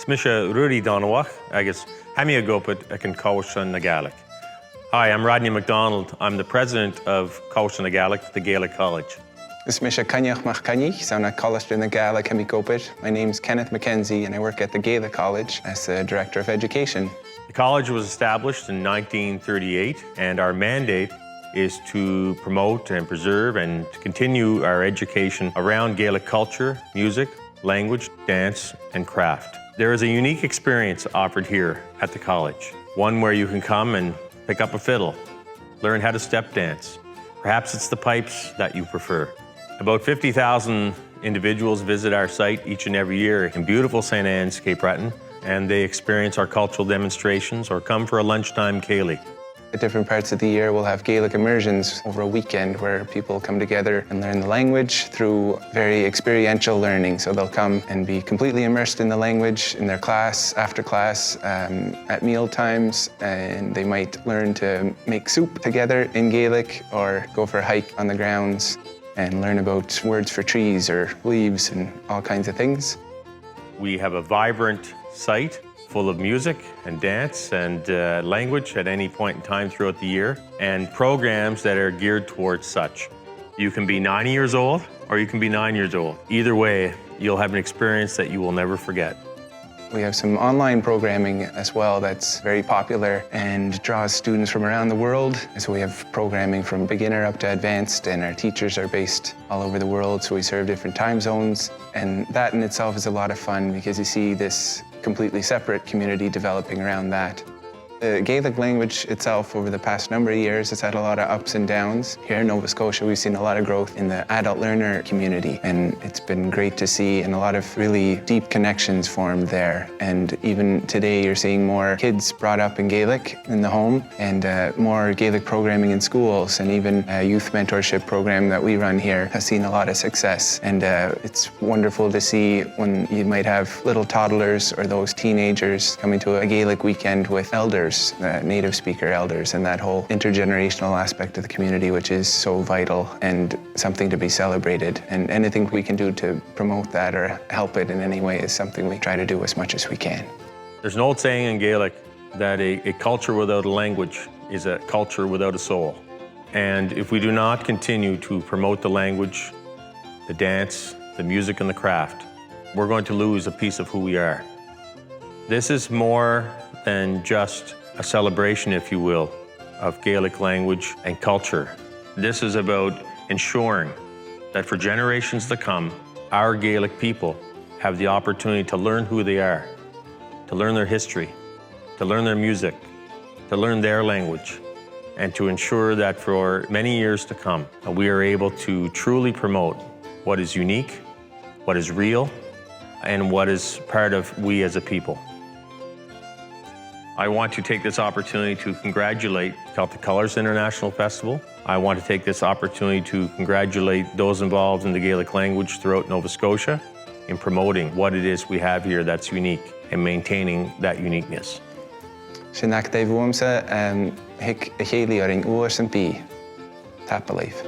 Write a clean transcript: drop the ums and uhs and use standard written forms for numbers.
Smisha Rudy Donawach, agus Hamia Gopit Akan Colaisde na Gaelic. Hi, I'm Rodney MacDonald. I'm the president of Colaisde na Gaelic, the Gaelic College. Smisha Kenneth MacKenzie, so na Colaisde na Gaelic Hemi Gopit. My name's Kenneth MacKenzie and I work at the Gaelic College as the Director of Education. The college was established in 1938 and our mandate is to promote and preserve and to continue our education around Gaelic culture, music, language, dance, and craft. There is a unique experience offered here at the college, one where you can come and pick up a fiddle, learn how to step dance. Perhaps it's the pipes that you prefer. About 50,000 individuals visit our site each and every year in beautiful St. Anne's, Cape Breton, and they experience our cultural demonstrations or come for a lunchtime Céilí. At different parts of the year, we'll have Gaelic immersions over a weekend where people come together and learn the language through very experiential learning. So they'll come and be completely immersed in the language in their class, after class, at meal times, and they might learn to make soup together in Gaelic or go for a hike on the grounds and learn about words for trees or leaves and all kinds of things. We have a vibrant site full of music and dance and language at any point in time throughout the year, and programs that are geared towards such. You can be 90 years old or you can be 9 years old. Either way, you'll have an experience that you will never forget. We have some online programming as well that's very popular and draws students from around the world. So we have programming from beginner up to advanced, and our teachers are based all over the world, so we serve different time zones. And that in itself is a lot of fun because you see this completely separate community developing around that. The Gaelic language itself over the past number of years has had a lot of ups and downs. Here in Nova Scotia, we've seen a lot of growth in the adult learner community, and it's been great to see, and a lot of really deep connections formed there. And even today, you're seeing more kids brought up in Gaelic in the home, and more Gaelic programming in schools, and even a youth mentorship program that we run here has seen a lot of success. And it's wonderful to see when you might have little toddlers or those teenagers coming to a Gaelic weekend with elders, native speaker elders, and that whole intergenerational aspect of the community, which is so vital and something to be celebrated. And anything we can do to promote that or help it in any way is something we try to do as much as we can. There's an old saying in Gaelic that a culture without a language is a culture without a soul. And if we do not continue to promote the language, the dance, the music, and the craft, we're going to lose a piece of who we are. This is more than just a celebration, if you will, of Gaelic language and culture. This is about ensuring that for generations to come, our Gaelic people have the opportunity to learn who they are, to learn their history, to learn their music, to learn their language, and to ensure that for many years to come, we are able to truly promote what is unique, what is real, and what is part of we as a people. I want to take this opportunity to congratulate Celtic Colours International Festival. I want to take this opportunity to congratulate those involved in the Gaelic language throughout Nova Scotia in promoting what it is we have here that's unique and maintaining that uniqueness. Sinach Dave Womsa, Hick Chéili or in Uas and B. Tapaleaf.